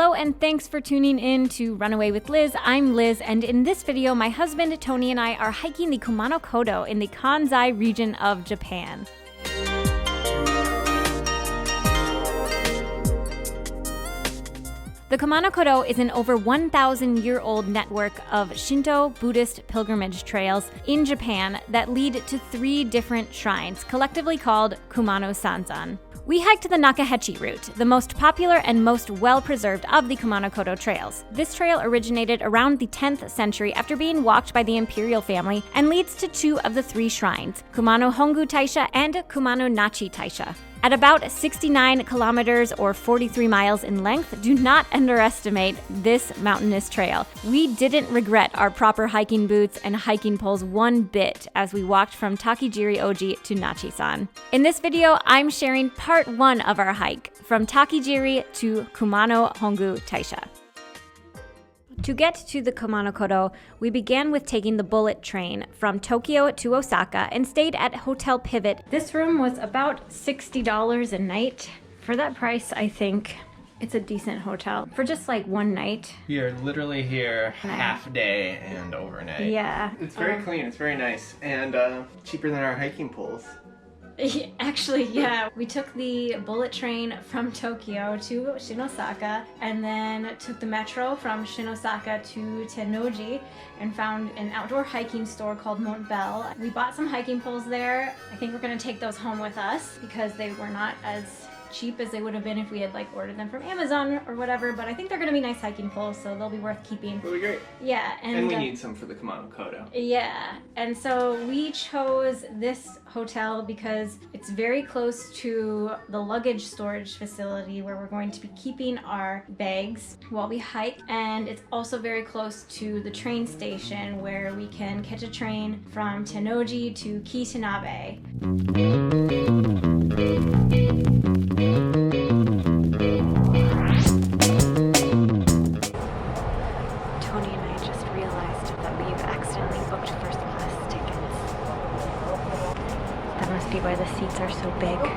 Hello and thanks for tuning in to Runaway with Liz. I'm Liz, and in this video, my husband Tony and I are hiking the Kumano Kodo in the Kansai region of Japan. The Kumano Kodo is an over 1,000-year-old network of Shinto Buddhist pilgrimage trails in Japan that lead to 3 different shrines, collectively called Kumano Sanzan. We hiked the Nakahechi route, the most popular and most well-preserved of the Kumano Kodo trails. This trail originated around the 10th century after being walked by the imperial family and leads to 2 of the 3 shrines, Kumano Hongu Taisha and Kumano Nachi Taisha. At about 69 kilometers or 43 miles in length, do not underestimate this mountainous trail. We didn't regret our proper hiking boots and hiking poles one bit as we walked from Taki Jiri Oji to Nachi-san. In this video, I'm sharing part 1 of our hike, from Taki Jiri to Kumano Hongu Taisha. To get to the Kumano Kodo, we began with taking the bullet train from Tokyo to Osaka and stayed at Hotel Pivot. This room was about $60 a night. For that price, I think it's a decent hotel for just like one night. We are literally here half day and overnight. Yeah. It's very clean, it's very nice, and cheaper than our hiking poles. Actually, yeah. We took the bullet train from Tokyo to Shinosaka and then took the metro from Shinosaka to Tennoji and found an outdoor hiking store called Mont Bell. We bought some hiking poles there. I think we're going to take those home with us because they were not as cheap as they would have been if we had ordered them from Amazon or whatever, but I think they're going to be nice hiking poles, so they'll be worth keeping. They'll be great. Yeah. And we need some for the Kumano Kodo. Yeah, and so we chose this hotel because it's very close to the luggage storage facility where we're going to be keeping our bags while we hike, and it's also very close to the train station where we can catch a train from Tennoji to Kitanabe. Why the seats are so big. Here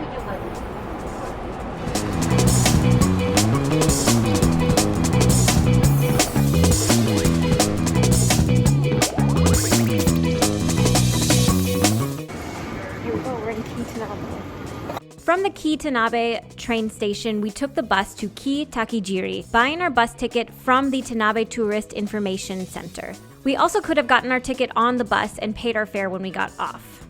we go, we're in Kitanabe. From the Kitanabe train station, we took the bus to Takijiri, buying our bus ticket from the Tanabe Tourist Information Center. We also could have gotten our ticket on the bus and paid our fare when we got off.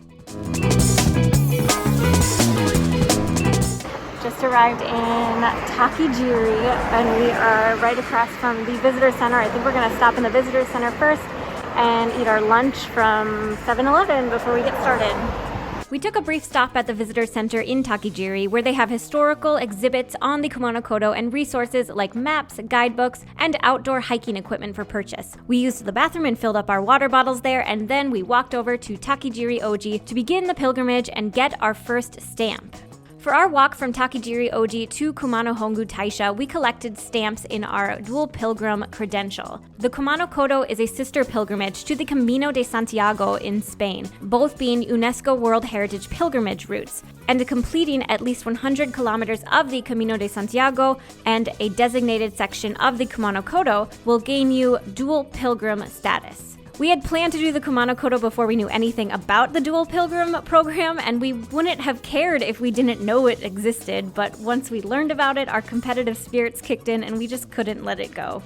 Just arrived in Taki Jiri, and we are right across from the visitor center. I think we're going to stop in the visitor center first and eat our lunch from 7-Eleven before we get started. We took a brief stop at the visitor center in Taki Jiri, where they have historical exhibits on the Kumano Kodo and resources like maps, guidebooks, and outdoor hiking equipment for purchase. We used the bathroom and filled up our water bottles there, and then we walked over to Taki Jiri Oji to begin the pilgrimage and get our first stamp. For our walk from Taki Jiri Oji to Kumano Hongu Taisha, we collected stamps in our dual pilgrim credential. The Kumano Kodo is a sister pilgrimage to the Camino de Santiago in Spain, both being UNESCO World Heritage pilgrimage routes, and completing at least 100 kilometers of the Camino de Santiago and a designated section of the Kumano Kodo will gain you dual pilgrim status. We had planned to do the Kumano Kodo before we knew anything about the dual pilgrim program, and we wouldn't have cared if we didn't know it existed, but once we learned about it, our competitive spirits kicked in and we just couldn't let it go.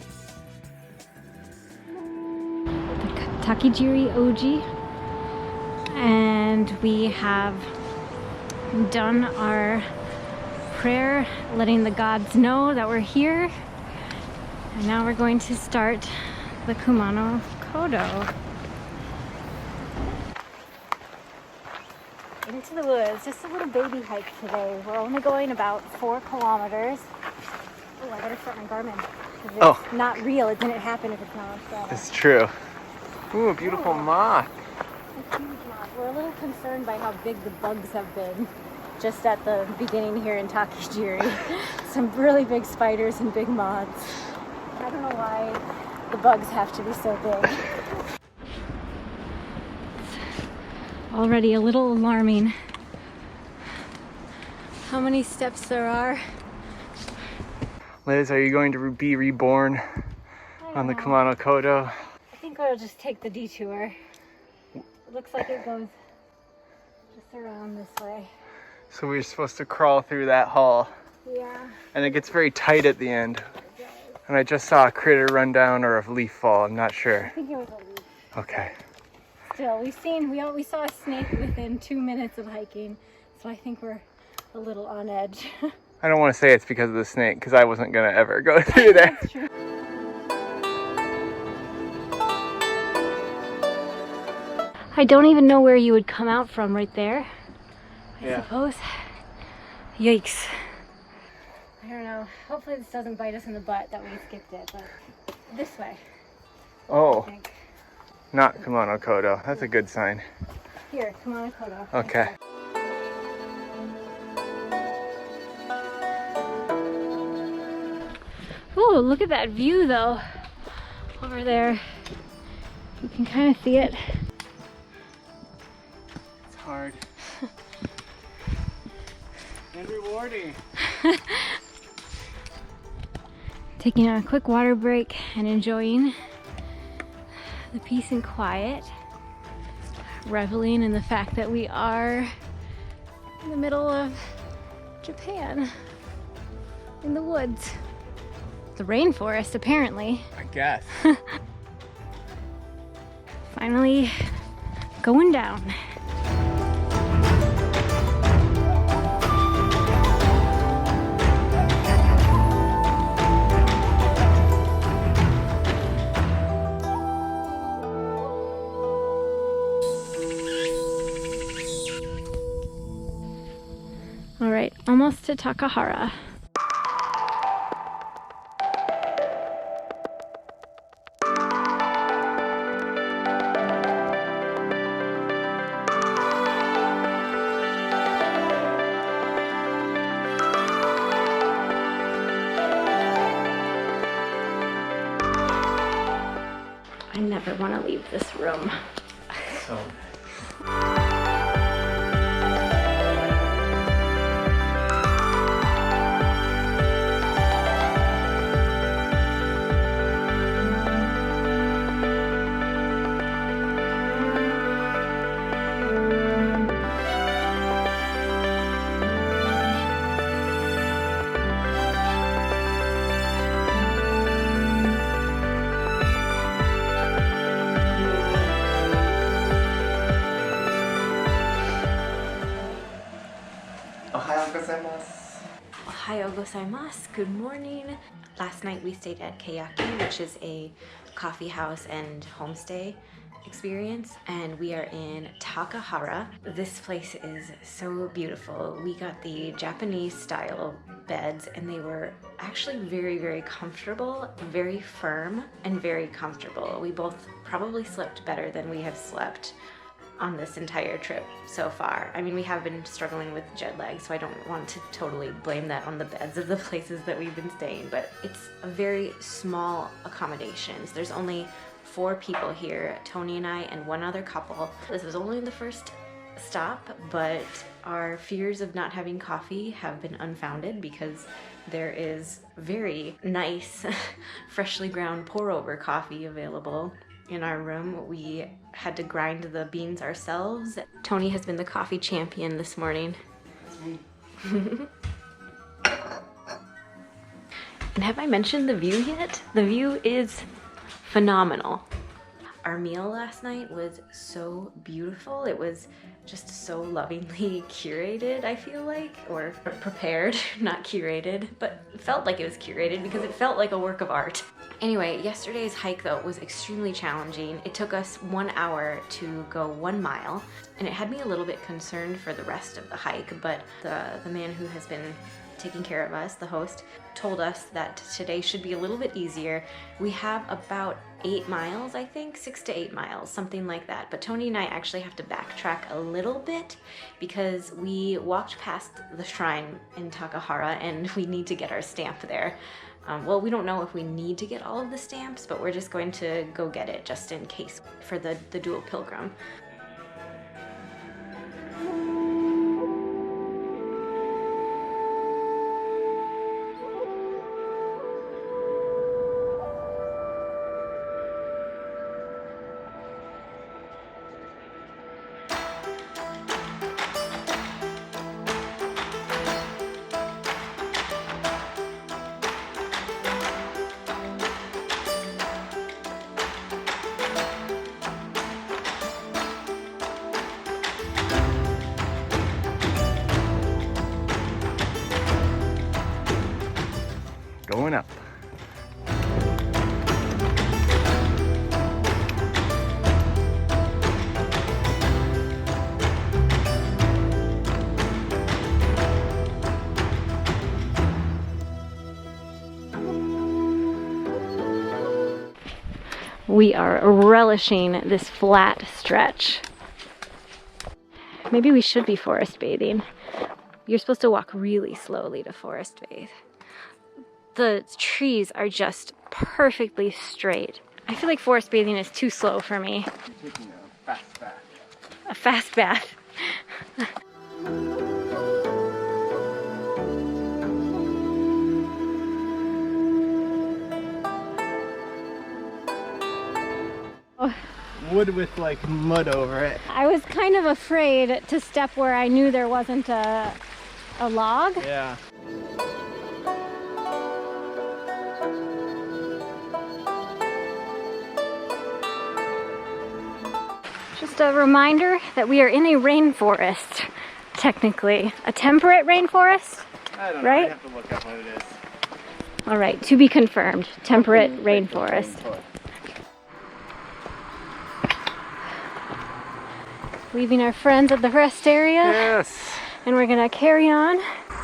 The Taki Jiri Oji, and we have done our prayer, letting the gods know that we're here, and now we're going to start the Kumano Kodo. Into the woods, just a little baby hike today. We're only going about 4 kilometers. Oh, I better start my Garmin. It's not real. It didn't happen if it's not on Strava. It's true. Ooh, a beautiful moth. A huge moth. We're a little concerned by how big the bugs have been just at the beginning here in Taki Jiri. Some really big spiders and big moths. I don't know why the bugs have to be so big. It's already a little alarming how many steps there are. Liz, are you going to be reborn on the Kumano Kodo? I think I'll just take the detour. It looks like it goes just around this way. So we're supposed to crawl through that hall. Yeah. And it gets very tight at the end. And I just saw a critter run down or a leaf fall. I'm not sure. I think it was a leaf. Okay. Still, we saw a snake within 2 minutes of hiking, so I think we're a little on edge. I don't want to say it's because of the snake, because I wasn't going to ever go through there. That's true. I don't even know where you would come out from right there, I suppose. Yikes. I don't know. Hopefully this doesn't bite us in the butt that we skipped it, but this way. Oh, I think. not Kumano Kodo. That's a good sign. Here, Kumano Kodo. Okay. Oh, look at that view though. Over there. You can kind of see it. It's hard. And rewarding. Taking a quick water break and enjoying the peace and quiet. Reveling in the fact that we are in the middle of Japan. In the woods. The rainforest, apparently. I guess. Finally going down. All right, almost to Takahara. I never want to leave this room. So. Ohayou gozaimasu. Good morning. Last night we stayed at Kayaki, which is a coffee house and homestay experience, and we are in Takahara. This place is so beautiful. We got the Japanese style beds and they were actually very, very comfortable, very firm and very comfortable. We both probably slept better than we have slept on this entire trip so far. I mean, we have been struggling with jet lag, so I don't want to totally blame that on the beds of the places that we've been staying, but it's a very small accommodations. There's only 4 people here, Tony and I and one other couple. This was only the first stop, but our fears of not having coffee have been unfounded because there is very nice, freshly ground pour-over coffee available in our room. We had to grind the beans ourselves. Tony has been the coffee champion this morning. And have I mentioned the view yet? The view is phenomenal. Our meal last night was so beautiful. It was just so lovingly curated, I feel like, or prepared, not curated, but it felt like it was curated because it felt like a work of art. Anyway, yesterday's hike though was extremely challenging. It took us 1 hour to go 1 mile, and it had me a little bit concerned for the rest of the hike, but the man who has been taking care of us, the host, told us that today should be a little bit easier. We have about 8 miles, I think, 6 to 8 miles, something like that. But Tony and I actually have to backtrack a little bit because we walked past the shrine in Takahara and we need to get our stamp there. Well, we don't know if we need to get all of the stamps, but we're just going to go get it just in case for the dual pilgrim. We are relishing this flat stretch. Maybe we should be forest bathing. You're supposed to walk really slowly to forest bathe. The trees are just perfectly straight. I feel like forest bathing is too slow for me. Taking a fast bath. A fast bath. Wood with like mud over it. I was kind of afraid to step where I knew there wasn't a log. Yeah. Just a reminder that we are in a rainforest, technically. A temperate rainforest? I don't know. Right? I have to look up what it is. All right, to be confirmed. Temperate rainforest. Leaving our friends at the rest area. Yes. And we're gonna carry on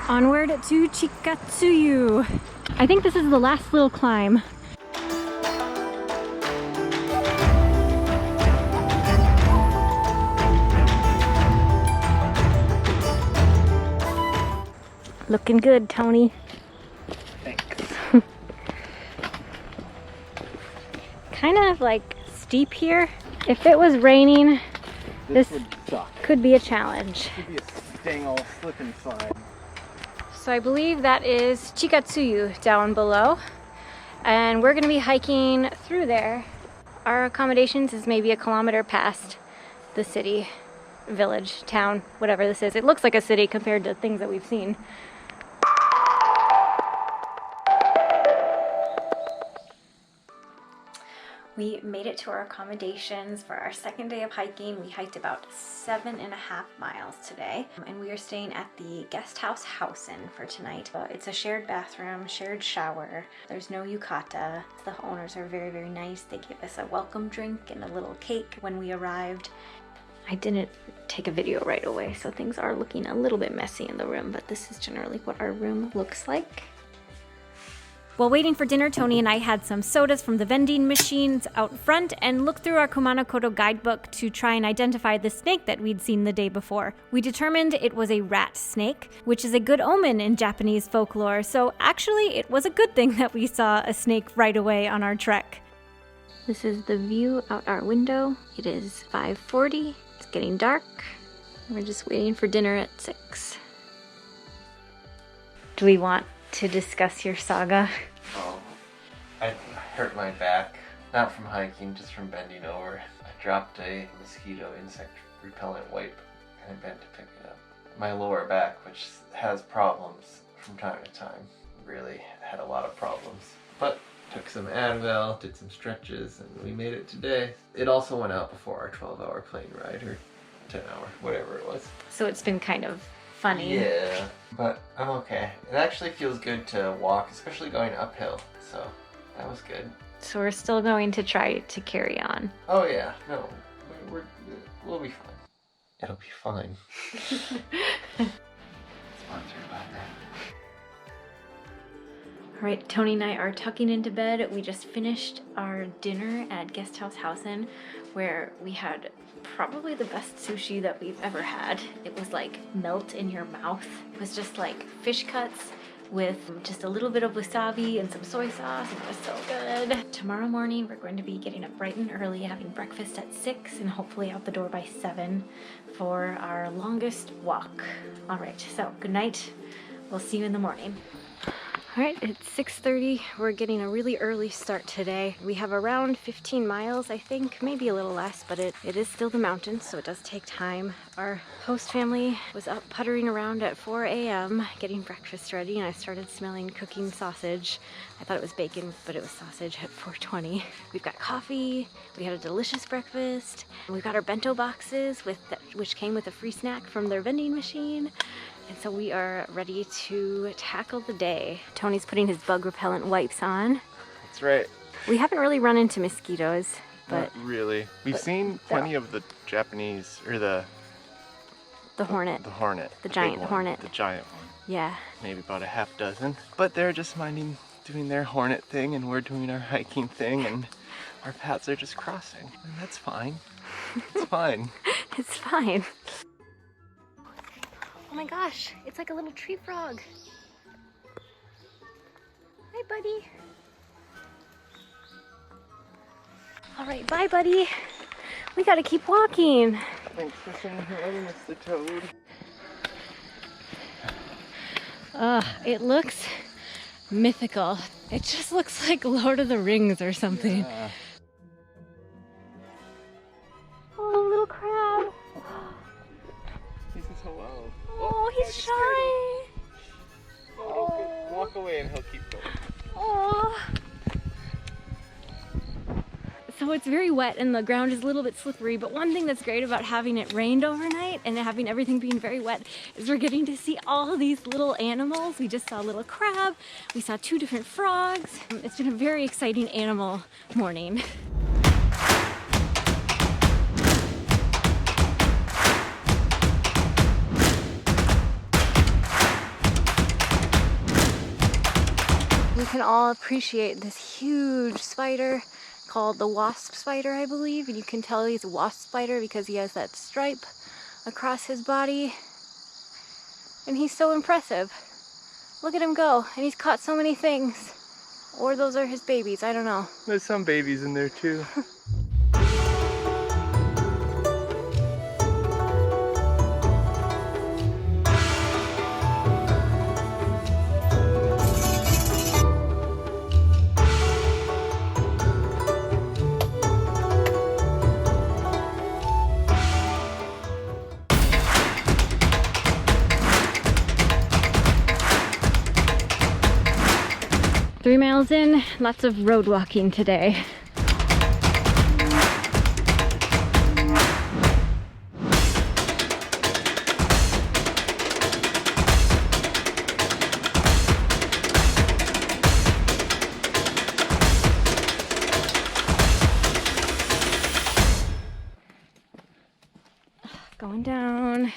onward to Chikatsuyu. I think this is the last little climb. Looking good, Tony. Thanks. Kind of like steep here. If it was raining, this would suck. could be a challenge. Could be a stangle slip and slide. So I believe that is Chikatsuyu down below. And we're gonna be hiking through there. Our accommodations is maybe a kilometer past the city, village, town, whatever this is. It looks like a city compared to things that we've seen. We made it to our accommodations for our second day of hiking. We hiked about 7.5 miles today, and we are staying at the guest house Housen for tonight. It's a shared bathroom, shared shower. There's no yukata. The owners are very, very nice. They gave us a welcome drink and a little cake when we arrived. I didn't take a video right away, so things are looking a little bit messy in the room, but this is generally what our room looks like. While waiting for dinner, Tony and I had some sodas from the vending machines out front and looked through our Kumano Kodo guidebook to try and identify the snake that we'd seen the day before. We determined it was a rat snake, which is a good omen in Japanese folklore, so actually it was a good thing that we saw a snake right away on our trek. This is the view out our window. It is 5:40, it's getting dark. We're just waiting for dinner at 6. Do we want to discuss your saga? Oh, I hurt my back, not from hiking, just from bending over. I dropped a mosquito insect repellent wipe and I bent to pick it up. My lower back, which has problems from time to time, really had a lot of problems. But took some Advil, did some stretches, and we made it today. It also went out before our 12-hour plane ride, or 10-hour, whatever it was. So it's been kind of funny. Yeah, but I'm okay. It actually feels good to walk, especially going uphill, so that was good. So we're still going to try to carry on. Oh yeah, no, we'll be fine. It'll be fine. Sponsored by that. All right, Tony and I are tucking into bed. We just finished our dinner at Guest House Housen, where we had probably the best sushi that we've ever had. It was like melt in your mouth. It was just like fish cuts with just a little bit of wasabi and some soy sauce. It was so good. Tomorrow morning, we're going to be getting up bright and early, having breakfast at 6 and hopefully out the door by 7 for our longest walk. All right, so good night. We'll see you in the morning. All right, it's 6:30. We're getting a really early start today. We have around 15 miles, I think, maybe a little less, but it is still the mountains, so it does take time. Our host family was up puttering around at 4 a.m. getting breakfast ready, and I started smelling cooking sausage. I thought it was bacon, but it was sausage at 4:20. We've got coffee. We had a delicious breakfast. We've got our bento boxes, which came with a free snack from their vending machine. And so we are ready to tackle the day. Tony's putting his bug repellent wipes on. That's right. We haven't really run into mosquitoes, but Not really. We've seen plenty of the Japanese, or the hornet. The hornet. The big giant one, hornet. The giant one. Yeah. Maybe about a half dozen. But they're just doing their hornet thing, and we're doing our hiking thing, and Our paths are just crossing, and that's fine. It's fine. It's fine. Oh my gosh, it's like a little tree frog. Hi, buddy. All right, bye, buddy. We gotta keep walking. Thanks for saying hello, Mr. Toad. It looks mythical. It just looks like Lord of the Rings or something. Yeah. Oh, little crab. He says hello. Oh, he's shy. Oh, walk away and he'll keep going. Oh. So it's very wet and the ground is a little bit slippery, but one thing that's great about having it rained overnight and having everything being very wet is we're getting to see all these little animals. We just saw a little crab, we saw 2 different frogs. It's been a very exciting animal morning. We can all appreciate this huge spider called the wasp spider, I believe, and you can tell he's a wasp spider because he has that stripe across his body, and he's so impressive. Look at him go, and he's caught so many things. Or those are his babies, I don't know. There's some babies in there too. 3 miles in, lots of road walking today. Going down.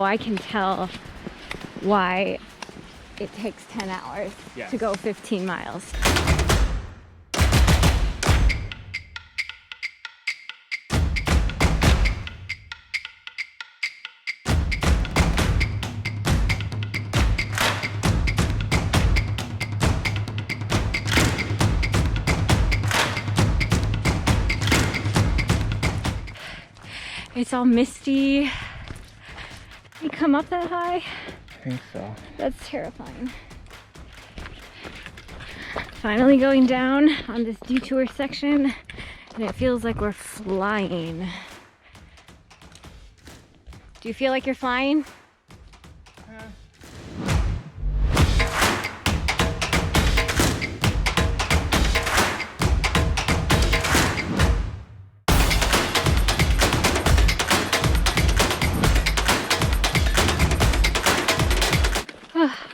I can tell why it takes 10 hours to go 15 miles. It's all misty. You come up that high? I think so. That's terrifying. Finally going down on this detour section, and it feels like we're flying. Do you feel like you're flying?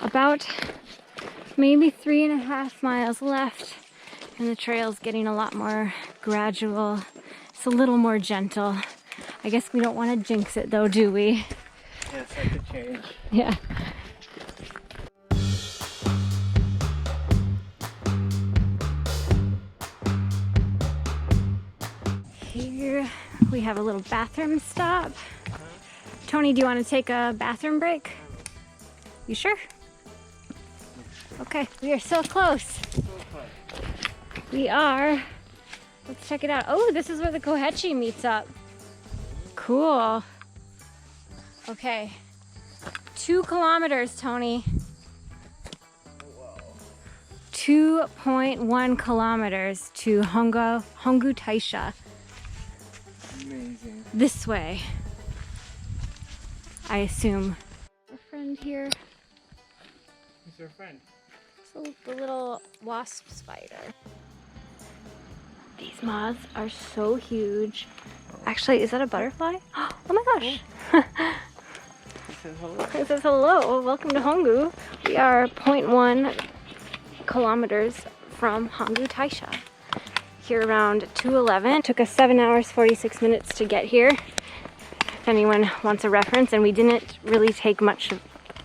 About maybe 3.5 miles left, and the trail's getting a lot more gradual. It's a little more gentle. I guess we don't want to jinx it though, do we? Yes, that could change. Yeah. Here we have a little bathroom stop. Tony, do you want to take a bathroom break? You sure? Okay, we are so close. We are. Let's check it out. Oh, this is where the Nakahechi meets up. Cool. Okay. 2 kilometers, Tony. 2.1 kilometers to Hongu Taisha. Amazing. This way. I assume. A friend here. Who's our friend? So the little wasp spider. These moths are so huge. Actually, is that a butterfly? Oh my gosh! He says hello. It says hello. Welcome to Hangu. We are 0.1 kilometers from Hongu Taisha. Here around 2:11. Took us 7 hours 46 minutes to get here. anyone wants a reference, and we didn't really take much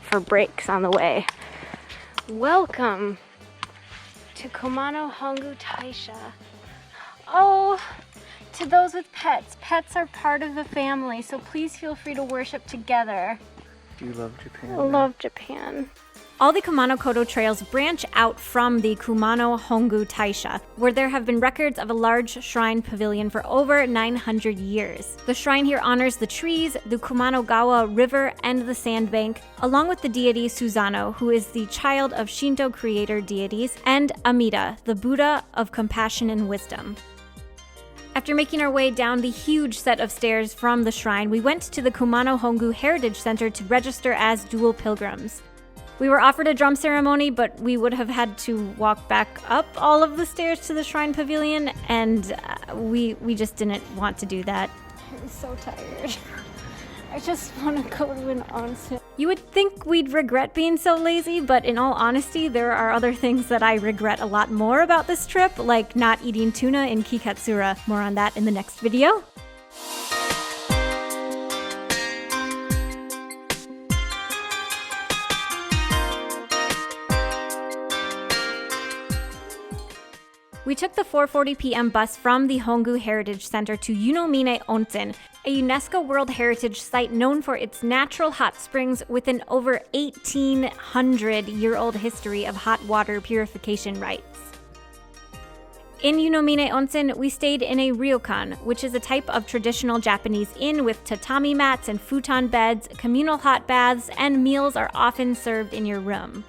for breaks on the way. Welcome to Kumano Hongu Taisha. Oh, to those with pets. Pets are part of the family, so please feel free to worship together. Do you love Japan? I love Japan. All the Kumano Kodo trails branch out from the Kumano Hongu Taisha, where there have been records of a large shrine pavilion for over 900 years. The shrine here honors the trees, the Kumano-gawa River, and the sandbank, along with the deity Suzano, who is the child of Shinto creator deities, and Amida, the Buddha of compassion and wisdom. After making our way down the huge set of stairs from the shrine, we went to the Kumano Hongu Heritage Center to register as dual pilgrims. We were offered a drum ceremony, but we would have had to walk back up all of the stairs to the shrine pavilion, and we just didn't want to do that. I'm so tired. I just want to go to an onsen. You would think we'd regret being so lazy, but in all honesty, there are other things that I regret a lot more about this trip, like not eating tuna in Kikatsura. More on that in the next video. We took the 4:40 p.m. bus from the Hongu Heritage Center to Yunomine Onsen, a UNESCO World Heritage Site known for its natural hot springs with an over 1,800-year-old history of hot water purification rites. In Yunomine Onsen, we stayed in a ryokan, which is a type of traditional Japanese inn with tatami mats and futon beds, communal hot baths, and meals are often served in your room.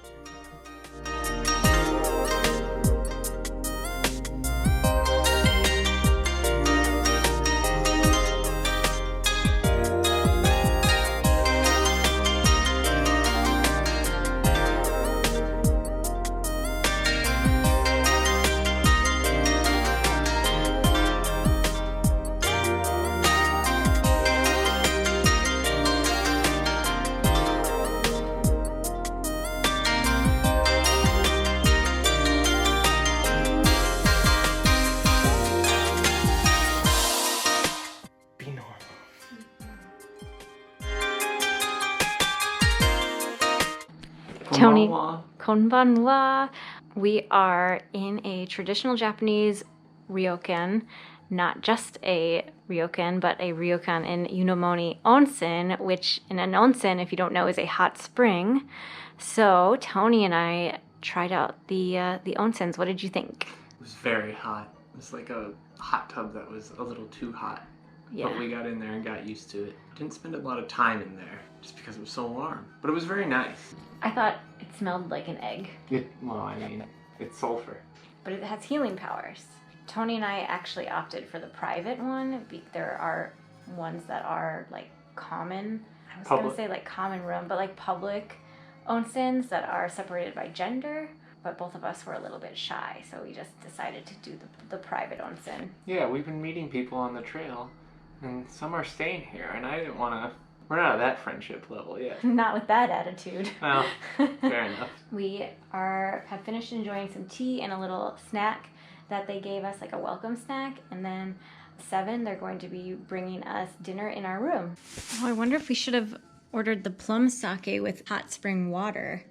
Tony, konbanwa. We are in a traditional Japanese ryokan, not just a ryokan, but a ryokan in Yunomine Onsen, which in an onsen, if you don't know, is a hot spring. So Tony and I tried out the onsens. What did you think? It was very hot. It was like a hot tub that was a little too hot. Yeah. But we got in there and got used to it. Didn't spend a lot of time in there just because it was so warm. But it was very nice. I thought it smelled like an egg. Well, I mean, it's sulfur. But it has healing powers. Tony and I actually opted for the private one. There are ones that are like common, I was going to say like common room, but like public onsens that are separated by gender. But both of us were a little bit shy, so we just decided to do the private onsen. Yeah, we've been meeting people on the trail, and some are staying here, and I didn't want to... We're not at that friendship level yet. Not with that attitude. Well, fair enough. We have finished enjoying some tea and a little snack that they gave us, like a welcome snack, and then 7, they're going to be bringing us dinner in our room. Oh, I wonder if we should have ordered the plum sake with hot spring water.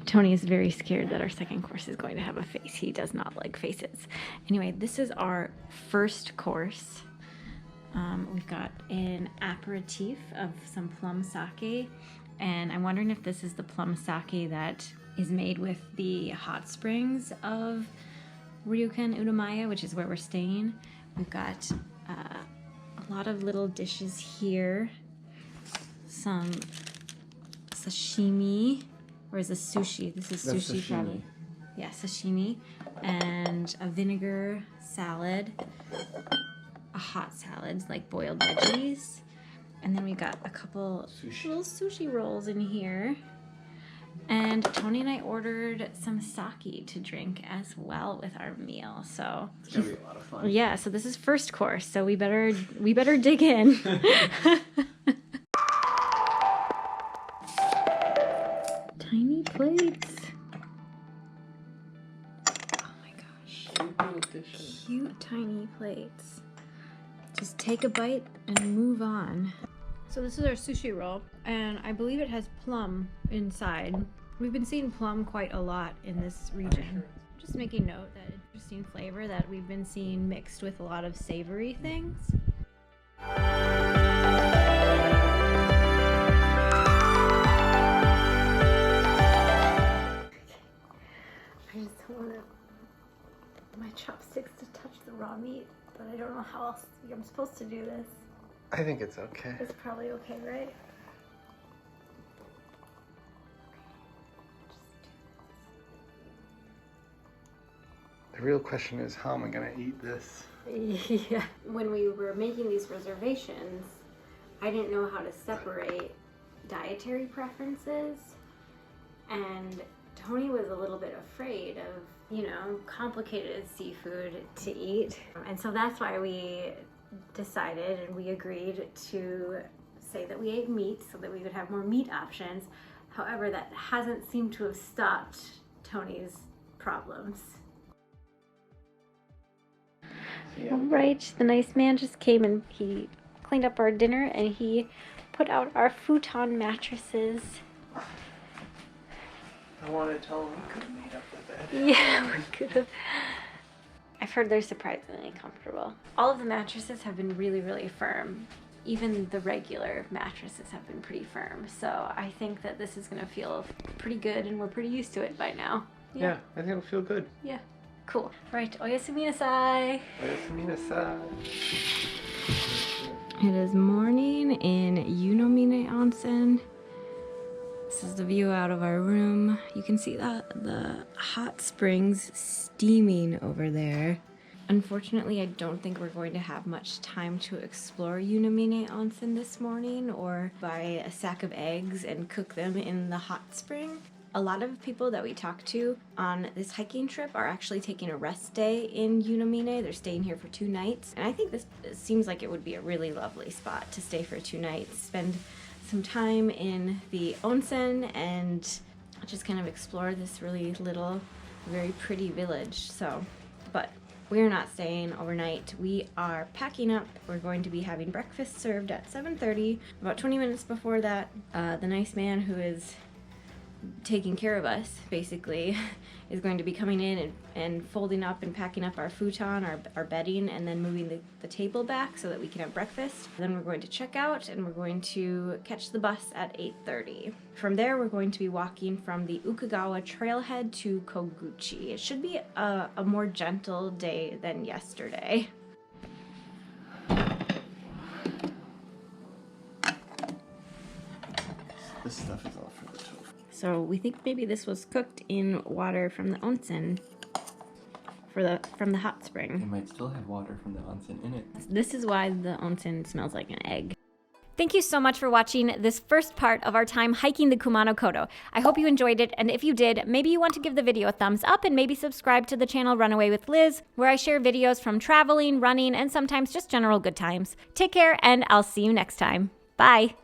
Tony is very scared that our second course is going to have a face. He does not like faces. Anyway, this is our first course. We've got an aperitif of some plum sake, and I'm wondering if this is the plum sake that is made with the hot springs of Ryokan Udomaya, which is where we're staying. We've got a lot of little dishes here. Some sashimi, or is this sushi? This is sushi, sashimi. Probably. Yeah, sashimi, and a vinegar salad. A hot salad, like boiled veggies. And then we got a couple little sushi rolls in here. And Tony and I ordered some sake to drink as well with our meal. So it's gonna be a lot of fun. Yeah, so this is first course, so we better dig in. Tiny plates. Oh my gosh. Cute little dishes. Cute tiny plates. Just take a bite and move on. So this is our sushi roll, and I believe it has plum inside. We've been seeing plum quite a lot in this region. Just making note that interesting flavor that we've been seeing mixed with a lot of savory things. I just don't want my chopsticks to touch the raw meat, but I don't know how else I'm supposed to do this. I think it's okay. It's probably okay, right? The real question is, how am I gonna eat this? Yeah. When we were making these reservations, I didn't know how to separate dietary preferences, and Tony was a little bit afraid of, you know, complicated seafood to eat. And so that's why we decided and we agreed to say that we ate meat so that we would have more meat options. However, that hasn't seemed to have stopped Tony's problems. Yeah. All right, the nice man just came and he cleaned up our dinner and he put out our futon mattresses. I want to tell him we could have made up the bed. Yeah, we could have. I've heard they're surprisingly comfortable. All of the mattresses have been really, really firm. Even the regular mattresses have been pretty firm. So I think that this is gonna feel pretty good and we're pretty used to it by now. Yeah, I think it'll feel good. Yeah, cool. Right, oyasumi nasai. Oyasumi nasai. It is morning in Yunomine Onsen. This is the view out of our room. You can see the hot springs steaming over there. Unfortunately, I don't think we're going to have much time to explore Yunomine Onsen this morning or buy a sack of eggs and cook them in the hot spring. A lot of people that we talk to on this hiking trip are actually taking a rest day in Yunomine. They're staying here for 2 nights. And I think this seems like it would be a really lovely spot to stay for 2 nights. Spend some time in the onsen and just kind of explore this really little, very pretty village. So, but we're not staying overnight. We are packing up. We're going to be having breakfast served at 7:30. About 20 minutes before that, the nice man who is taking care of us, basically, is going to be coming in and folding up and packing up our futon, our bedding, and then moving the table back so that we can have breakfast. Then we're going to check out and we're going to catch the bus at 8:30. From there, we're going to be walking from the Ukagawa trailhead to Koguchi. It should be a more gentle day than yesterday. This stuff is all for the tofu. So we think maybe this was cooked in water from the onsen from the hot spring. It might still have water from the onsen in it. This is why the onsen smells like an egg. Thank you so much for watching this first part of our time hiking the Kumano Kodo. I hope you enjoyed it, and if you did, maybe you want to give the video a thumbs up and maybe subscribe to the channel Runaway with Liz, where I share videos from traveling, running, and sometimes just general good times. Take care, and I'll see you next time. Bye!